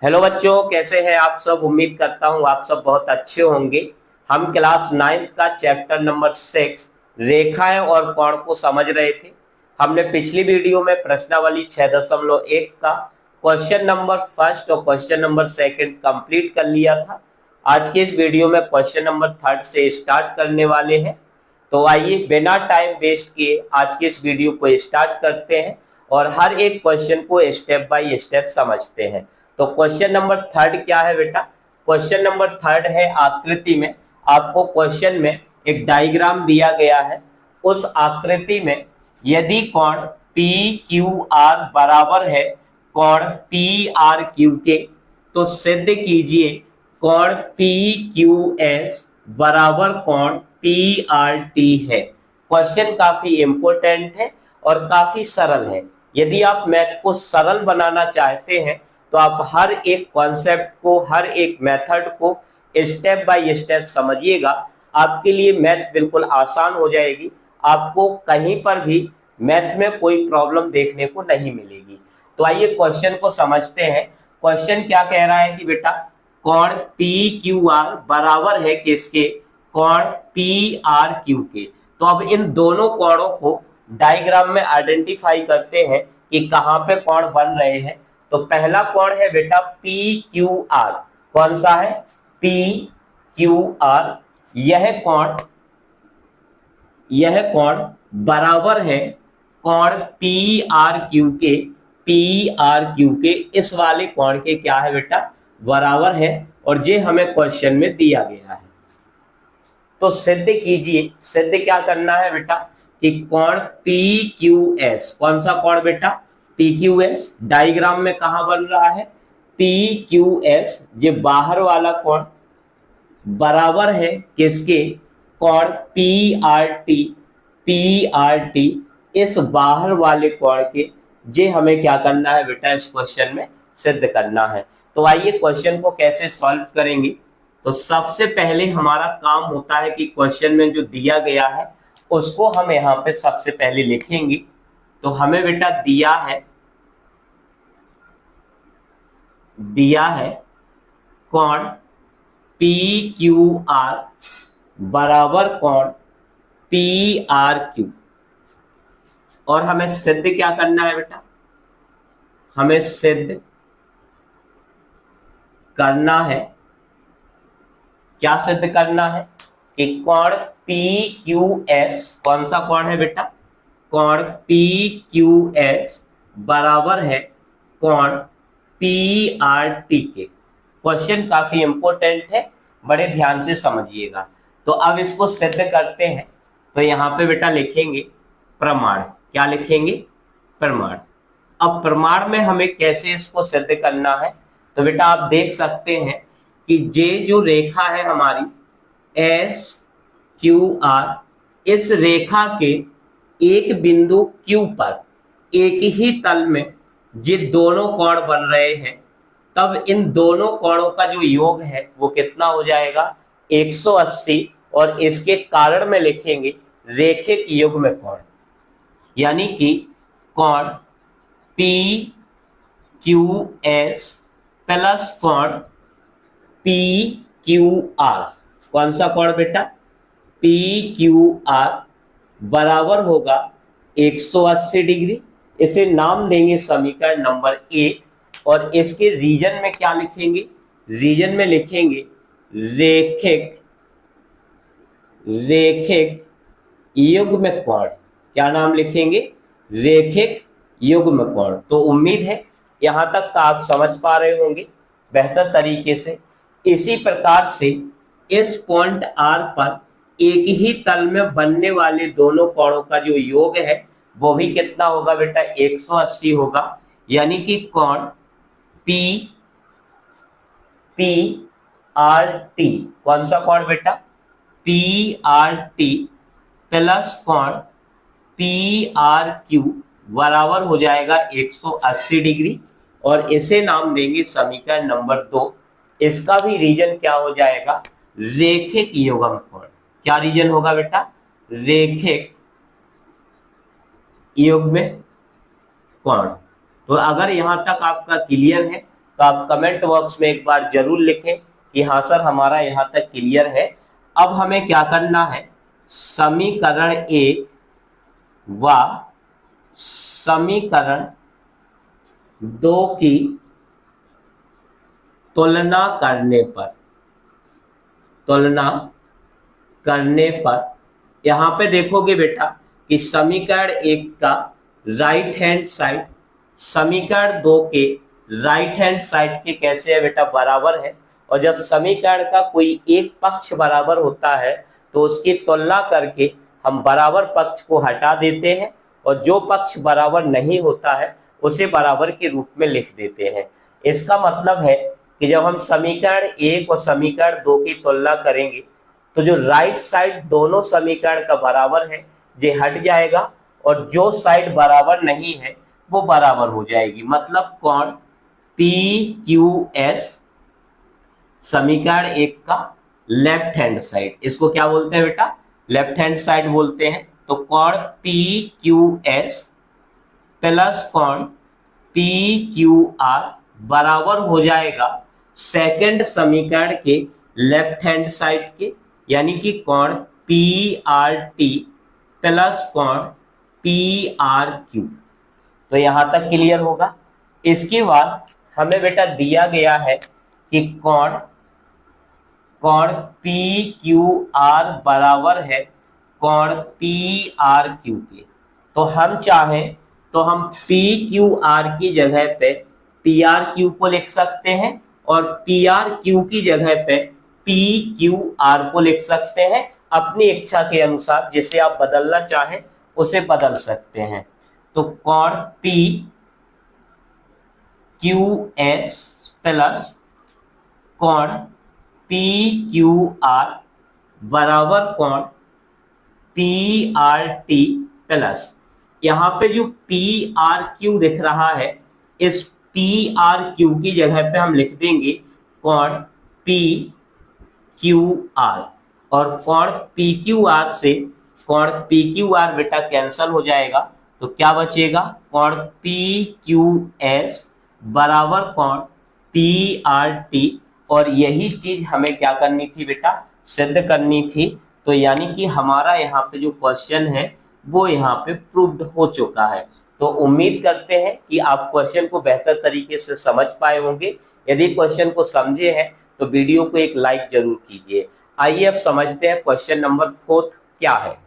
Hello बच्चों, कैसे हैं आप सब। उम्मीद करता हूं आप सब बहुत अच्छे होंगे। हम क्लास 9th का चैप्टर नंबर 6 रेखाएं और कोण को समझ रहे थे। हमने पिछली वीडियो में प्रश्नावली 6.1 का क्वेश्चन नंबर फर्स्ट और क्वेश्चन नंबर सेकंड कंप्लीट कर लिया था। आज के इस वीडियो में क्वेश्चन नंबर थर्ड से स्टार्ट करने वाले हैं। तो आइए बिना टाइम वेस्ट किए आज के इस वीडियो को स्टार्ट करते हैं और हर एक क्वेश्चन को स्टेप बाय स्टेप समझते हैं। तो क्वेश्चन नंबर थर्ड क्या है बेटा। क्वेश्चन नंबर थर्ड है आकृति में। आपको क्वेश्चन में एक डायग्राम दिया गया है। उस आकृति में यदि कोण पी क्यू आर बराबर है कोण पी आर क्यू के, तो सिद्ध कीजिए कोण पी क्यू एस बराबर कोण पी आर टी है। क्वेश्चन काफी इंपॉर्टेंट है और काफी सरल है। यदि आप मैथ को सरल बनाना चाहते हैं तो आप हर एक कॉन्सेप्ट को, हर एक मेथड को स्टेप बाय स्टेप समझिएगा। आपके लिए मैथ बिल्कुल आसान हो जाएगी। आपको कहीं पर भी मैथ में कोई प्रॉब्लम देखने को नहीं मिलेगी। तो आइए क्वेश्चन को समझते हैं। क्वेश्चन क्या कह रहा है कि बेटा कोण पी क्यू आर बराबर है किसके, कोण पी आर क्यू के। तो अब इन दोनों कोणों को डायग्राम में आइडेंटिफाई करते हैं कि कहां पे कोण बन रहे हैं। तो पहला कोण है बेटा पी क्यू आर। कौन सा है? P Q R. यह कोण बराबर है कोण पी आर क्यू के। पी आर क्यू के इस वाले कोण के क्या है बेटा? बराबर है। और ये हमें क्वेश्चन में दिया गया है। तो सिद्ध कीजिए। सिद्ध क्या करना है बेटा कि कोण पी क्यू एस, कौन सा कोण बेटा? P Q S. डायग्राम में कहां बन रहा है? P Q S. ये बाहर वाला कोण बराबर है किसके? कोण P R T. P R T इस बाहर वाले कोण के। ये हमें क्या करना है बेटा? इस क्वेश्चन में सिद्ध करना है। तो आइए क्वेश्चन को कैसे सॉल्व करेंगे। तो सबसे पहले हमारा काम होता है कि क्वेश्चन में जो दिया गया है उसको हम यहाँ पे सबसे पहले लिखेंगे। तो हमें बेटा दिया है कोण पी क्यू आर बराबर कोण पी आर क्यू। और हमें सिद्ध क्या करना है बेटा? हमें सिद्ध करना है, क्या सिद्ध करना है कि कोण पी क्यू एस, कौन सा कोण है बेटा? कोण पी क्यू एस बराबर है कोण पी आर टी के। क्वेश्चन काफी इंपॉर्टेंट है, बड़े ध्यान से समझिएगा। तो अब इसको सिद्ध करते हैं। तो यहाँ पे बेटा लिखेंगे प्रमाण। क्या लिखेंगे? प्रमाण। अब प्रमाण में हमें कैसे इसको सिद्ध करना है। तो बेटा आप देख सकते हैं कि ये जो रेखा है हमारी एस क्यू आर, इस रेखा के एक बिंदु क्यू पर एक ही तल में ये दोनों कोण बन रहे हैं। तब इन दोनों कोणों का जो योग है वो कितना हो जाएगा? 180। और इसके कारण में लिखेंगे रेखिक युग्म कोण। यानी कि कोण पी क्यू एस प्लस कोण पी क्यू आर। कौन सा कोण बेटा? पी क्यू आर बराबर होगा 180 डिग्री। इसे नाम देंगे समीकरण नंबर 1। और इसके रीजन में क्या लिखेंगे? रीजन में लिखेंगे रेखिक युग्म कोण। क्या नाम लिखेंगे? रेखिक युग्म कोण। तो उम्मीद है यहां तक आप समझ पा रहे होंगे बेहतर तरीके से। इसी प्रकार से इस पॉइंट आर पर एक ही तल में बनने वाले दोनों कोणों का जो योग है वो भी कितना होगा बेटा? 180 होगा। यानी कि कोण पी आर टी, कौन सा कोण बेटा? पी आर टी प्लस कोण पी आर क्यू बराबर हो जाएगा 180 डिग्री। और इसे नाम देंगे समीकरण नंबर 2। इसका भी रीजन क्या हो जाएगा? रेखिक युग्म कोण। क्या रीजन होगा बेटा? रेखिक युग्म कोण। तो अगर यहां तक आपका क्लियर है तो आप कमेंट बॉक्स में एक बार जरूर लिखें कि हाँ सर हमारा यहाँ तक क्लियर है। अब हमें क्या करना है, समीकरण 1 व समीकरण 2 की तुलना करने पर यहां पे देखोगे बेटा कि समीकरण 1 का राइट हैंड साइड समीकरण 2 के राइट हैंड साइड के कैसे है बेटा, बराबर है। और जब समीकरण का कोई एक पक्ष बराबर होता है तो उसकी तुलना करके हम बराबर पक्ष को हटा देते हैं और जो पक्ष बराबर नहीं होता है उसे बराबर के रूप में लिख देते हैं। इसका मतलब है कि जब हम समीकरण 1 और समीकरण 2 की तुलना करेंगे तो जो राइट साइड दोनों समीकरण का बराबर है ये हट जाएगा और जो साइड बराबर नहीं है वो बराबर हो जाएगी। मतलब कोण PQS समीकरण 1 का लेफ्ट हैंड साइड, इसको क्या बोलते हैं बेटा, लेफ्ट हैंड साइड बोलते हैं। तो कोण PQS प्लस कोण PQR बराबर हो जाएगा सेकंड समीकरण के लेफ्ट हैंड साइड के, यानी कि कोण PRT प्लस कोण PRQ। तो यहां तक क्लियर होगा। इसके बाद हमें बेटा दिया गया है कि कोण PQR बराबर है कोण PRQ के। तो हम चाहें तो हम PQR की जगह पे PRQ को लिख सकते हैं और PRQ की जगह पे PQR को लिख सकते हैं। अपनी इच्छा के अनुसार जिसे आप बदलना चाहें उसे बदल सकते हैं। तो कोण PQS प्लस कोण PQR बराबर कोण PRT प्लस, यहाँ पे जो PRQ दिख रहा है इस PRQ की जगह पे हम लिख देंगे कोण PQR और कोण PQR से कोण PQR बेटा कैंसल हो जाएगा। तो क्या बचेगा, कोण PQS बराबर कोण PRT। और यही चीज हमें क्या करनी थी बेटा, सिद्ध करनी थी। तो यानी कि हमारा यहाँ पे जो क्वेश्चन है वो यहाँ पे प्रूव्ड हो चुका है। तो उम्मीद करते हैं कि आप क्वेश्चन को बेहतर तरीके से समझ पाए होंगे। यदि क्वेश्चन को समझे हैं तो वीडियो को एक लाइक जरूर कीजिए। आइए अब समझते हैं क्वेश्चन नंबर 4 क्या है।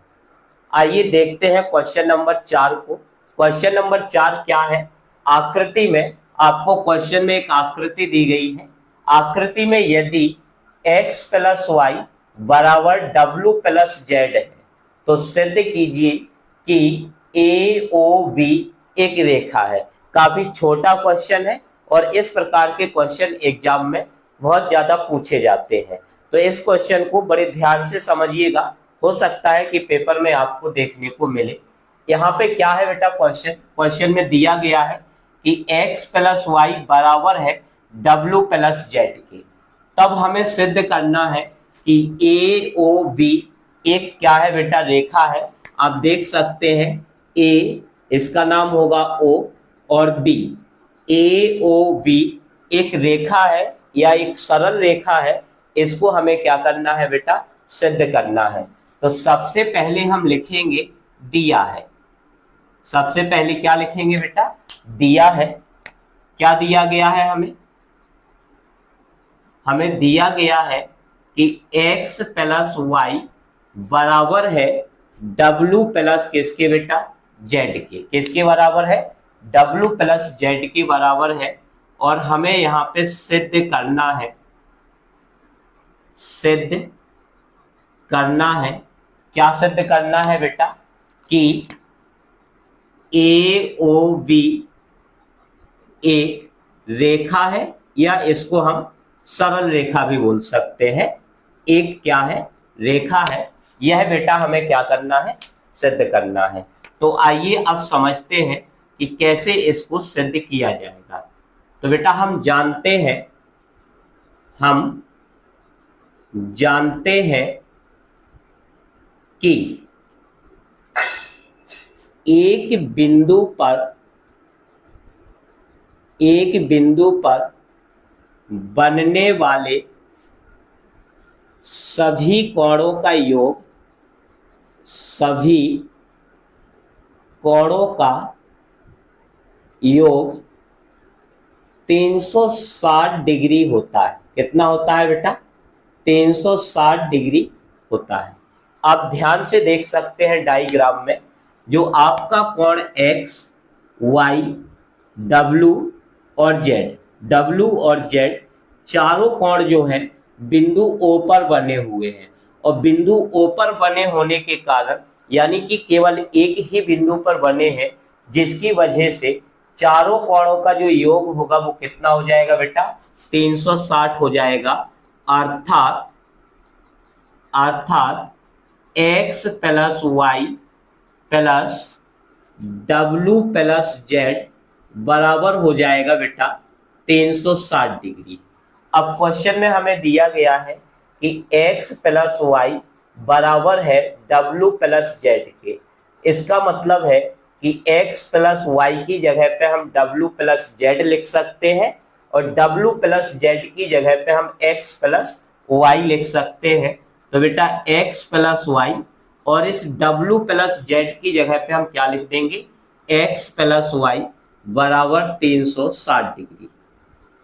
आइए देखते हैं क्वेश्चन नंबर 4 को। क्वेश्चन नंबर 4 क्या है, आकृति में आपको क्वेश्चन में एक आकृति दी गई है। आकृति में यदि x प्लस वाई बराबर W प्लस जेड है तो सिद्ध कीजिए कि AOB एक रेखा है। काफी छोटा क्वेश्चन है और इस प्रकार के क्वेश्चन एग्जाम में बहुत ज्यादा पूछे जाते हैं। तो इस क्वेश्चन को बड़े ध्यान से समझिएगा, हो सकता है कि पेपर में आपको देखने को मिले। यहाँ पे क्या है बेटा, क्वेश्चन में दिया गया है कि x प्लस वाई बराबर है W प्लस जेड के। तब हमें सिद्ध करना है कि AOB एक क्या है बेटा, रेखा है। आप देख सकते हैं A इसका नाम होगा O और B, AOB एक रेखा है या एक सरल रेखा है। इसको हमें क्या करना है बेटा, सिद्ध करना है। तो सबसे पहले हम लिखेंगे दिया है। सबसे पहले क्या लिखेंगे बेटा, दिया है। क्या दिया गया है हमें दिया गया है कि x प्लस वाई बराबर है W प्लस किसके बेटा, Z के। किसके बराबर है, W प्लस Z के बराबर है। और हमें यहाँ पे सिद्ध करना है। क्या सिद्ध करना है बेटा, कि AOB एक रेखा है या इसको हम सरल रेखा भी बोल सकते हैं। एक क्या है, रेखा है। यह बेटा हमें क्या करना है, सिद्ध करना है। तो आइए अब समझते हैं कि कैसे इसको सिद्ध किया जाएगा। तो बेटा हम जानते हैं कि एक बिंदु पर बनने वाले सभी कोणों का योग, सभी कोणों का योग 360 डिग्री होता है। कितना होता है बेटा? 360 डिग्री होता है। आप ध्यान से देख सकते हैं डायग्राम में, जो आपका कोण x, y, w और z, w और z चारों कोण जो हैं बिंदु O पर बने हुए हैं, और बिंदु O पर बने होने के कारण, यानी कि केवल एक ही बिंदु पर बने हैं, जिसकी वजह से चारों कोणों का जो योग होगा वो कितना हो जाएगा बेटा? 360 हो जाएगा। अर्थात x plus y plus w plus z बराबर हो जाएगा बेटा 360 डिग्री। अब क्वेश्चन में हमें दिया गया है कि x प्लस वाई बराबर है w प्लस जेड के। इसका मतलब है कि x प्लस वाई की जगह पे हम w प्लस जेड लिख सकते हैं, और w प्लस जेड की जगह पे हम x प्लस वाई लिख सकते हैं। तो बेटा x प्लस वाई, और इस w प्लस जेड की जगह पे हम क्या लिख देंगे? x प्लस वाई बराबर 360 डिग्री।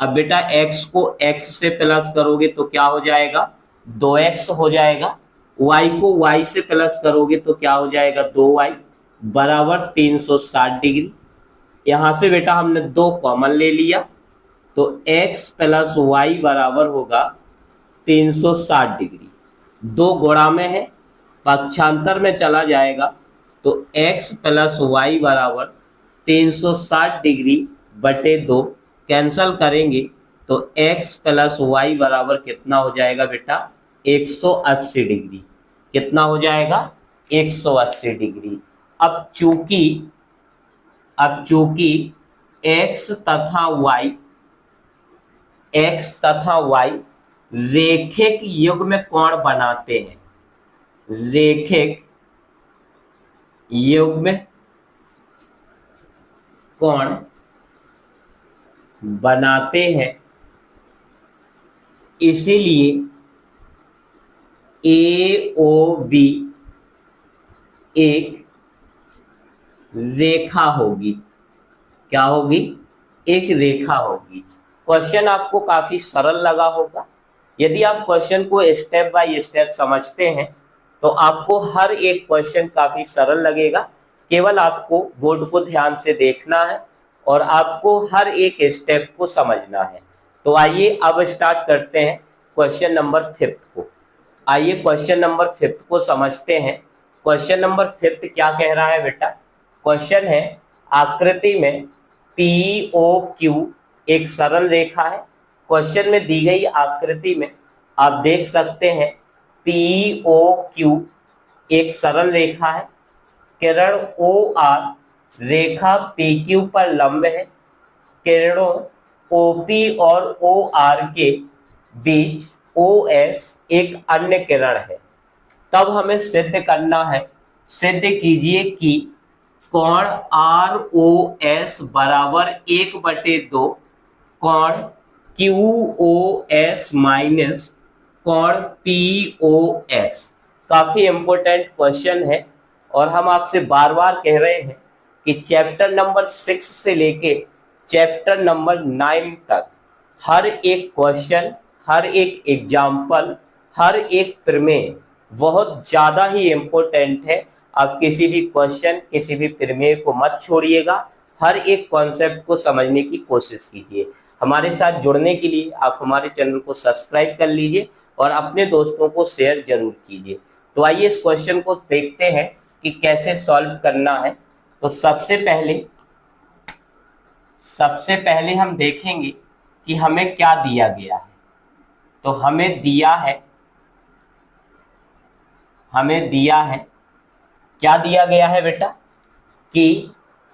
अब बेटा x को x से प्लस करोगे तो क्या हो जाएगा? 2x हो जाएगा। y को y से प्लस करोगे तो क्या हो जाएगा? 2y बराबर 360 डिग्री। यहां से बेटा हमने 2 कॉमन ले लिया, तो x प्लस वाई बराबर होगा 360 डिग्री। 2 गुणा में है, पक्षांतर में चला जाएगा, तो x प्लस वाई बराबर 360 डिग्री बटे 2 कैंसल करेंगे तो x प्लस वाई बराबर कितना हो जाएगा बेटा? 180 डिग्री। कितना हो जाएगा? 180 डिग्री। अब चूंकि x तथा y रेखिक युग्म कोण बनाते हैं, रेखिक युग्म कोण बनाते हैं, इसीलिए AOB एक रेखा होगी। क्या होगी? एक रेखा होगी। क्वेश्चन आपको काफी सरल लगा होगा। यदि आप क्वेश्चन को स्टेप बाय स्टेप समझते हैं तो आपको हर एक क्वेश्चन काफी सरल लगेगा। केवल आपको बोर्ड को ध्यान से देखना है और आपको हर एक स्टेप को समझना है। तो आइए अब स्टार्ट करते हैं क्वेश्चन नंबर 5 को। आइए क्वेश्चन नंबर 5 को समझते हैं। क्वेश्चन नंबर 5 क्या कह रहा है बेटा? क्वेश्चन है, आकृति में POQ एक सरल रेखा है। क्वेश्चन में दी गई आकृति में आप देख सकते हैं POQ एक सरल रेखा है। किरण OR रेखा PQ पर लंब है। किरणों OP और OR के बीच OS एक अन्य किरण है। तब हमें सिद्ध करना है, सिद्ध कीजिए कि कोण ROS बराबर 1/2 कोण QOS माइनस कोण POS। काफी इंपॉर्टेंट क्वेश्चन है और हम आपसे बार बार कह रहे हैं कि चैप्टर नंबर 6 से लेके चैप्टर नंबर 9 तक हर एक क्वेश्चन, हर एक एग्जाम्पल, हर एक प्रमेय बहुत ज़्यादा ही इम्पोर्टेंट है। आप किसी भी क्वेश्चन, किसी भी प्रमेय को मत छोड़िएगा, हर एक कॉन्सेप्ट को समझने की कोशिश कीजिए। हमारे साथ जुड़ने के लिए आप हमारे चैनल को सब्सक्राइब कर लीजिए और अपने दोस्तों को शेयर जरूर कीजिए। तो आइए इस क्वेश्चन को देखते हैं कि कैसे सॉल्व करना है। तो सबसे पहले हम देखेंगे कि हमें क्या दिया गया है। तो हमें दिया है क्या दिया गया है बेटा? कि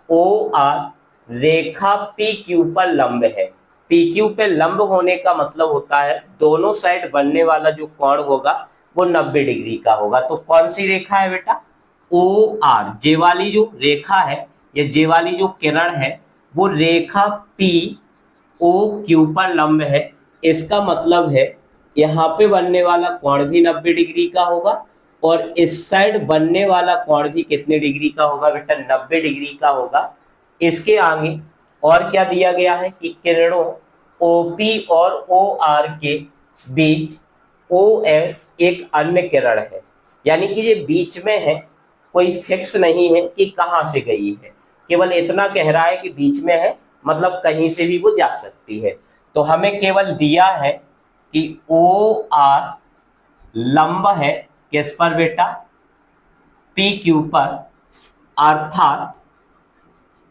OR रेखा PQ पर लंब है। PQ पे लंब होने का मतलब होता है दोनों साइड बनने वाला जो कोण होगा वो 90 डिग्री का होगा। तो कौन सी रेखा है बेटा? OR। जे वाली जो रेखा है या जे वाली जो किरण है वो रेखा POQ पर लंब है। इसका मतलब है यहाँ पे बनने वाला कोण भी 90 डिग्री का होगा और इस साइड बनने वाला कोण भी कितने डिग्री का होगा बेटा, 90 डिग्री का होगा। इसके आगे और क्या दिया गया है कि किरणों OP और OR के बीच OS एक अन्य किरण है, यानी कि ये बीच में है, कोई फिक्स नहीं है कि कहाँ से गई है, केवल इतना कह रहा है कि बीच में है, मतलब कहीं से भी वो जा सकती है। तो हमें केवल दिया है कि OR लंब है किस पर बेटा, PQ पर, अर्थात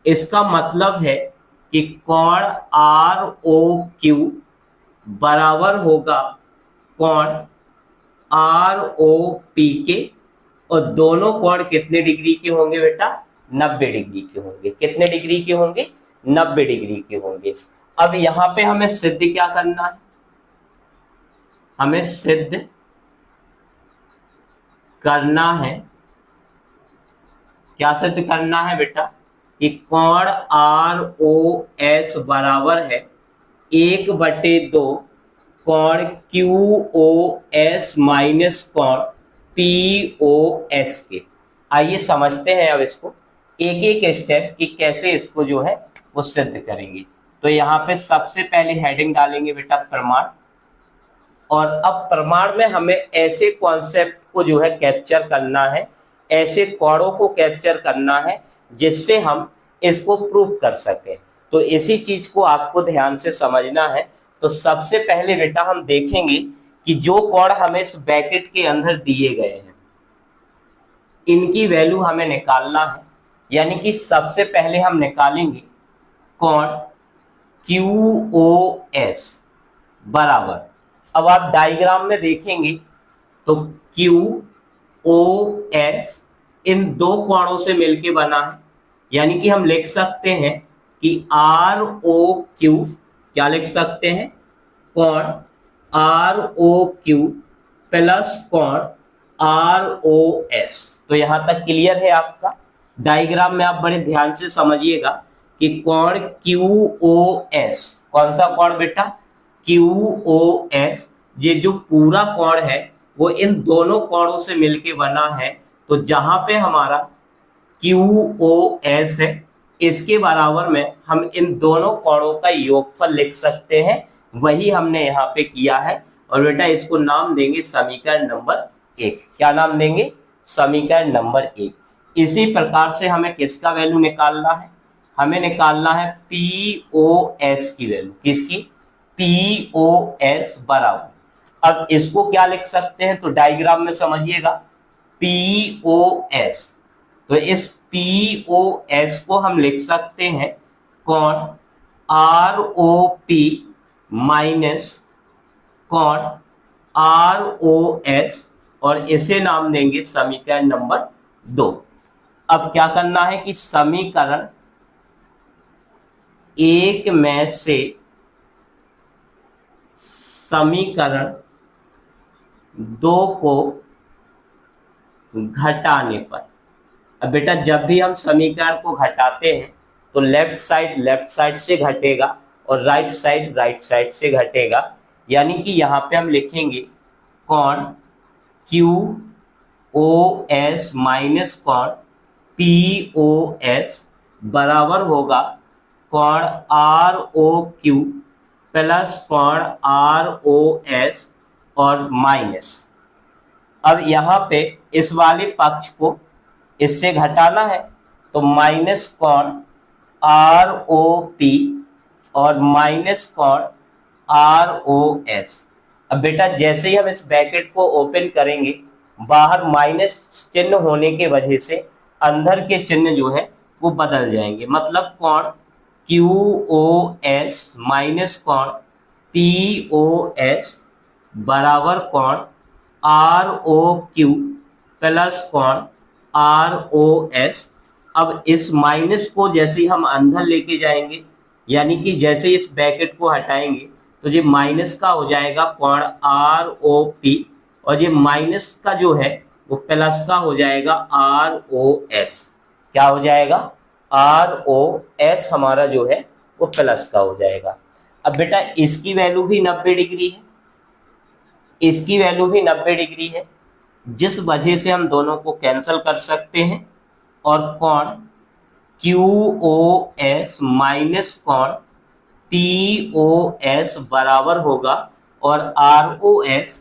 इसका मतलब है कि कोण ROQ बराबर होगा कोण ROP के, और दोनों कोण कितने डिग्री के होंगे बेटा, 90 डिग्री के होंगे। कितने डिग्री के होंगे, 90 डिग्री के होंगे। अब यहां पे हमें सिद्ध क्या करना है, हमें सिद्ध करना है, क्या सिद्ध करना है बेटा, कि कोण ROS बराबर है 1/2 कोण QOS माइनस कोण POS के। आइए समझते हैं अब इसको एक एक स्टेप कि कैसे इसको जो है वो सिद्ध करेंगे। तो यहाँ पे सबसे पहले हेडिंग डालेंगे बेटा प्रमाण, और अब प्रमाण में हमें ऐसे कॉन्सेप्ट को जो है कैप्चर करना है, ऐसे कोणों को कैप्चर करना है जिससे हम इसको प्रूव कर सकें। तो इसी चीज को आपको ध्यान से समझना है। तो सबसे पहले बेटा हम देखेंगे कि जो कोण हमें इस ब्रैकेट के अंदर दिए गए हैं इनकी वैल्यू हमें निकालना है, यानी कि सबसे पहले हम निकालेंगे कोण QOS बराबर, अब आप डायग्राम में देखेंगे तो QOS इन दो कोणों से मिलके बना है, यानी कि हम लिख सकते हैं कि ROQ, क्या लिख सकते हैं, कोण ROQ प्लस कोण ROS। तो यहां तक क्लियर है आपका। डायग्राम में आप बड़े ध्यान से समझिएगा कि कोण QOS, कौन सा कोण बेटा, QOS, ये जो पूरा कोण है वो इन दोनों कोणों से मिलके बना है। तो जहां पे हमारा QOS है इसके बराबर में हम इन दोनों कोणों का योगफल लिख सकते हैं, वही हमने यहाँ पे किया है। और बेटा इसको नाम देंगे समीकरण नंबर 1। क्या नाम देंगे, समीकरण नंबर 1। इसी प्रकार से हमें किसका वैल्यू निकालना है, हमें निकालना है POS की वैल्यू। किसकी, POS बराबर, अब इसको क्या लिख सकते हैं, तो डायग्राम में समझिएगा POS, तो इस POS को हम लिख सकते हैं कोण ROP माइनस कोण ROS, और इसे नाम देंगे समीकरण नंबर 2। अब क्या करना है कि समीकरण 1 में से समीकरण 2 को घटाने पर, अब बेटा जब भी हम समीकरण को घटाते हैं तो लेफ्ट साइड से घटेगा और राइट साइड से घटेगा, यानी कि यहाँ पे हम लिखेंगे कोण QOS माइनस कोण POS बराबर होगा कोण ROQ प्लस कोण ROS और माइनस, अब यहाँ पे इस वाले पक्ष को इससे घटाना है तो माइनस कोण ROP और माइनस कोण ROS। अब बेटा जैसे ही हम इस ब्रैकेट को ओपन करेंगे, बाहर माइनस चिन्ह होने के वजह से अंदर के चिन्ह जो है वो बदल जाएंगे, मतलब कोण QOS माइनस कोण POS बराबर कोण ROQ प्लस कोण ROS। अब इस माइनस को जैसे ही हम अंदर लेके जाएंगे, यानी कि जैसे इस ब्रैकेट को हटाएंगे तो ये माइनस का हो जाएगा कोण ROP, और ये माइनस का जो है वो प्लस का हो जाएगा ROS। क्या हो जाएगा, ROS हमारा जो है वो प्लस का हो जाएगा। अब बेटा इसकी वैल्यू भी 90 डिग्री है, इसकी वैल्यू भी 90 डिग्री है, जिस वजह से हम दोनों को कैंसिल कर सकते हैं और कोण QOS माइनस कोण POS बराबर होगा, और ROS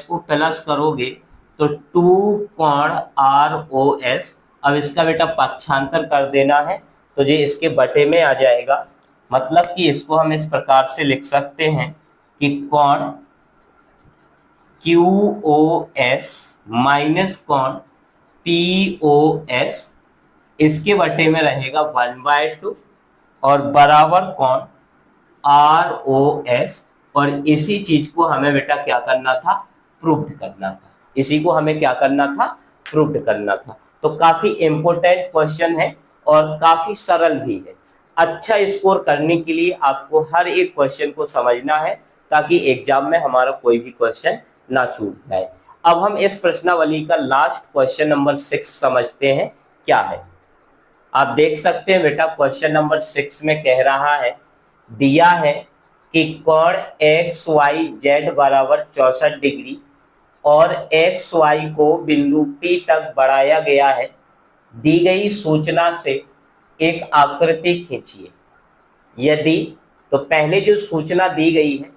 को प्लस करोगे तो 2 कोण ROS। अब इसका बेटा पक्षांतर कर देना है तो ये इसके बटे में आ जाएगा, मतलब कि इसको हम इस प्रकार से लिख सकते हैं कि कोण QOS माइनस कोण POS इसके बटे में रहेगा 1/2 और बराबर कोण ROS। और इसी चीज को हमें बेटा क्या करना था, प्रूव करना था, इसी को हमें क्या करना था, प्रूव करना था। तो काफी इंपॉर्टेंट क्वेश्चन है और काफी सरल भी है। अच्छा स्कोर करने के लिए आपको हर एक क्वेश्चन को समझना है ताकि एग्जाम में हमारा कोई भी क्वेश्चन ना छूट जाए। अब हम इस प्रश्नावली का लास्ट क्वेश्चन नंबर 6 समझते हैं क्या है। आप देख सकते हैं बेटा क्वेश्चन नंबर 6 में कह रहा है, दिया है कि कोण XYZ बराबर 64 डिग्री और XY को बिंदु P तक बढ़ाया गया है। दी गई सूचना से एक आकृति खींचिए। यदि, तो पहले जो सूचना दी गई है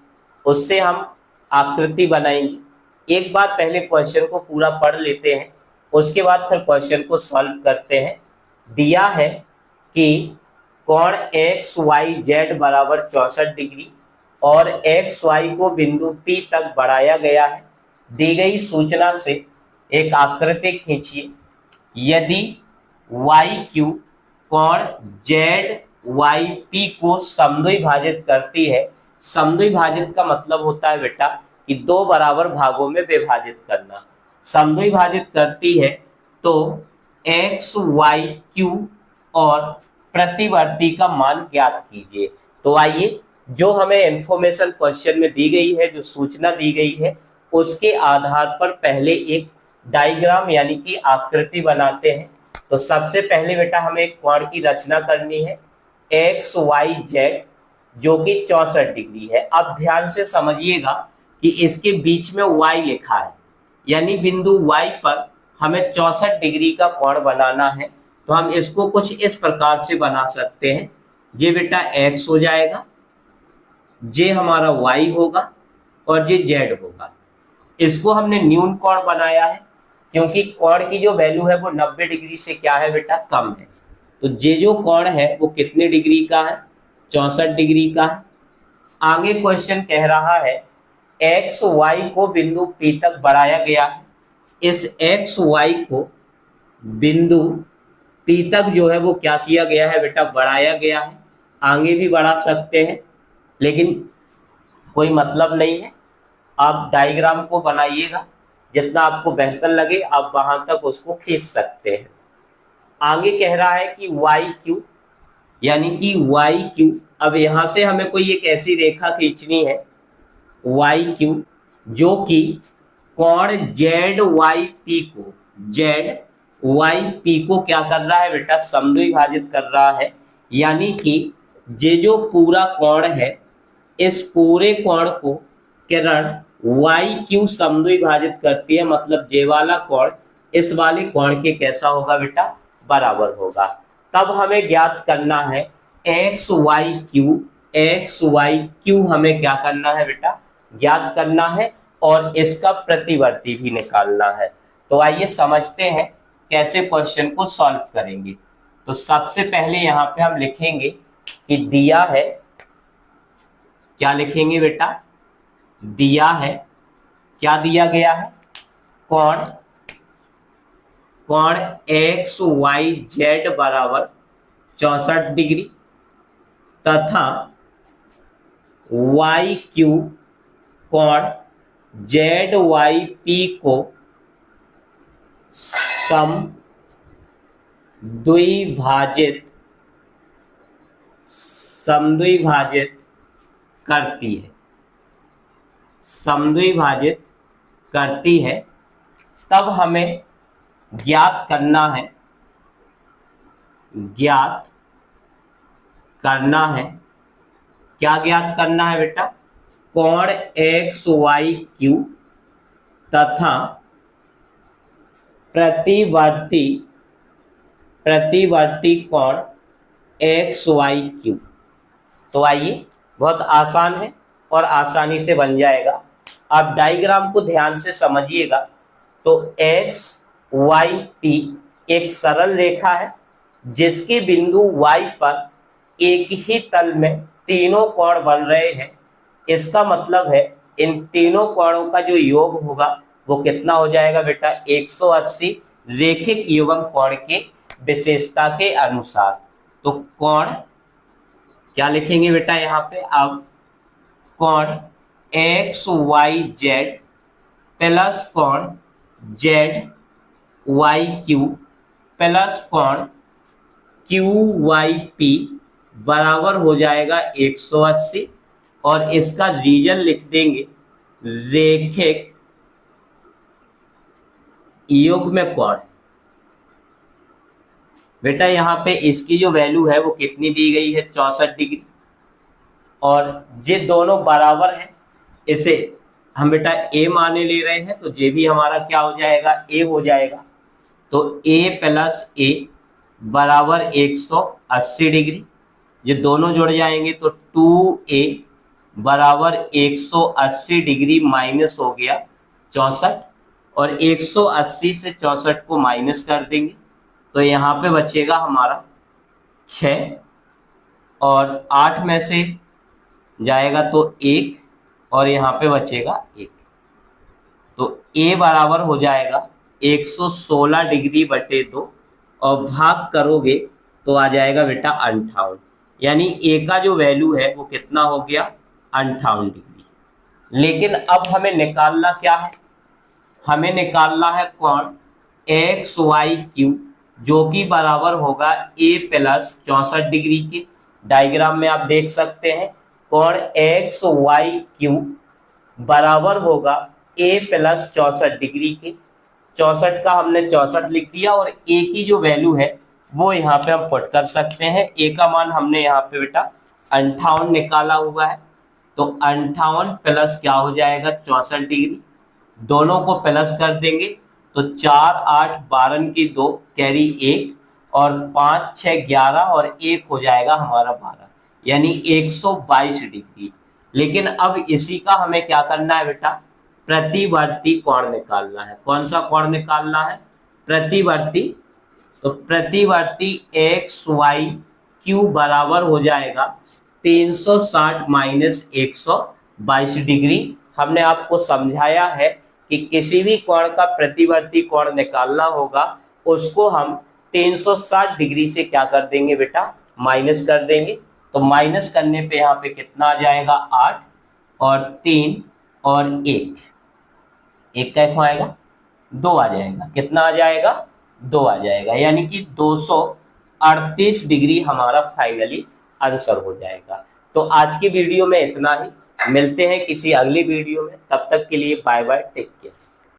उससे हम आकृति बनाएंगे। एक बार पहले क्वेश्चन को पूरा पढ़ लेते हैं, उसके बाद फिर क्वेश्चन को सॉल्व करते हैं। दिया है कि कोण XYZ बराबर 64 डिग्री और XY को बिंदु P तक बढ़ाया गया है। दी गई सूचना से एक आकृति खींचिए। यदि YQ कोण ZYP को समद्विभाजित करती है, समद्विभाजित का मतलब होता है बेटा कि दो बराबर भागों में विभाजित करना। समद्विभाजित करती है तो XYQ और प्रतिवर्ती का मान ज्ञात कीजिए। तो आइए, जो हमें इंफॉर्मेशन क्वेश्चन में दी गई है, जो सूचना दी गई है, उसके आधार पर पहले एक डायग्राम यानी कि आकृति बनाते हैं। तो सबसे पहले बेटा हमें एक कोण की रचना करनी है XYZ जो कि 64 डिग्री है। अब ध्यान से समझिएगा कि इसके बीच में Y लिखा है, यानी बिंदु Y पर हमें 64 डिग्री का कोण बनाना है। तो हम इसको कुछ इस प्रकार से बना सकते हैं। ये बेटा X हो जाएगा, ये हमारा Y होगा और ये Z होगा। इसको हमने न्यून कोण बनाया है क्योंकि कोण की जो वैल्यू है वो 90 डिग्री से क्या है बेटा, कम है। तो ये जो कोण है वो कितने डिग्री का है, 64 डिग्री का है। आगे क्वेश्चन कह रहा है XY को बिंदु P तक बढ़ाया गया है। इस XY को बिंदु P तक जो है वो क्या किया गया है बेटा, बढ़ाया गया है। आगे भी बढ़ा सकते हैं लेकिन कोई मतलब नहीं है। आप डायग्राम को बनाइएगा, जितना आपको बेहतर लगे आप वहां तक उसको खींच सकते हैं। आगे कह रहा है कि YQ यानी कि YQ, अब यहां से हमें कोई एक ऐसी रेखा खींचनी है YQ जो कि कोण ZYP को क्या कर रहा है बेटा, समद्विभाजित कर रहा है। यानी कि ये जो पूरा कोण है, इस पूरे कोण को किरण YQ समद्विभाजित करती है, मतलब ये वाला कोण इस वाले कोण के कैसा होगा बेटा, बराबर होगा। तब हमें ज्ञात करना है XYQ हमें क्या करना है बेटा, ज्ञात करना है और इसका प्रतिवर्ती भी निकालना है। तो आइए समझते हैं कैसे क्वेश्चन को सॉल्व करेंगे। तो सबसे पहले यहाँ पे हम लिखेंगे कि दिया है, क्या लिखेंगे बेटा, दिया है, क्या दिया गया है, कोण XYZ बराबर 64 डिग्री तथा YQ कोण ZYP को समद्विभाजित करती है। तब हमें ज्ञात करना है क्या ज्ञात करना है बेटा? कोण एक्स वाई क्यू तथा प्रतिवर्ती प्रतिवर्ती कोण एक्स वाई क्यू। तो आइए, बहुत आसान है और आसानी से बन जाएगा। आप डायग्राम को ध्यान से समझिएगा। तो एक्स वाई टी एक सरल रेखा है जिसके बिंदु वाई पर एक ही तल में तीनों कोण बन रहे हैं। इसका मतलब है इन तीनों कोणों का जो योग होगा वो कितना हो जाएगा बेटा? 180 रेखिक युग्म कोण के विशेषता के अनुसार। तो कोण क्या लिखेंगे बेटा यहाँ पे? अब कोण एक्स वाई जेड प्लस कोण जेड वाई क्यू प्लस कोण क्यू वाई पी बराबर हो जाएगा 180 और इसका रीजन लिख देंगे रेखिक युग्म कोण। बेटा यहाँ पे इसकी जो वैल्यू है वो कितनी दी गई है? 64 डिग्री। और ये दोनों बराबर हैं, इसे हम बेटा ए माने ले रहे हैं, तो ये भी हमारा क्या हो जाएगा? ए हो जाएगा। तो ए प्लस ए बराबर 180 डिग्री। ये दोनों जुड़ जाएंगे तो 2a बराबर 180 डिग्री माइनस हो गया 64 और 180 से 64 को माइनस कर देंगे तो यहाँ पे बचेगा हमारा 6 और 8 में से जाएगा तो 1 और यहाँ पे बचेगा 1। तो a बराबर हो जाएगा 116 डिग्री बटे 2 और भाग करोगे तो आ जाएगा बेटा 58। यानी a का जो वैल्यू है वो कितना हो गया? 58 डिग्री। लेकिन अब हमें निकालना क्या है? हमें निकालना है कोण एक्स वाई क्यू जो कि बराबर होगा a प्लस 64 डिग्री के। डायग्राम में आप देख सकते हैं कोण एक्स वाई क्यू बराबर होगा a प्लस 64 डिग्री के। 64 का हमने 64 लिख दिया और a की जो वैल्यू है वो यहाँ पे हम पुट कर सकते हैं। a का मान हमने यहाँ पे बेटा 58 निकाला हुआ है। तो 58 प्लस क्या हो जाएगा? 64 डिग्री। दोनों को प्लस कर देंगे तो 4 8 12 की 2 कैरी 1 और 5 6 11 और 1 हो जाएगा हमारा 12 यानी 122 डिग्री। लेकिन अब इसी का हमें क्या करना है बेटा? प्रतिवर्ती कोण निकालना है। कौन सा कोण निकालना है? प्रतिवर्ती। तो प्रतिवर्ती एक्स वाई क्यू बराबर हो जाएगा 360 माइनस 122 डिग्री। हमने आपको समझाया है कि किसी भी कोण का प्रतिवर्ती कोण निकालना होगा उसको हम 360 डिग्री से क्या कर देंगे बेटा? माइनस कर देंगे। तो माइनस करने पे यहाँ पे कितना आ जाएगा? 8 और 3 और 1 एक का आएगा 2 आ जाएगा। कितना आ जाएगा? 2 आ जाएगा यानी कि 238 डिग्री हमारा फाइनली आंसर हो जाएगा। तो आज की वीडियो में इतना ही। मिलते हैं किसी अगली वीडियो में, तब तक के लिए बाय बाय, टेक केयर।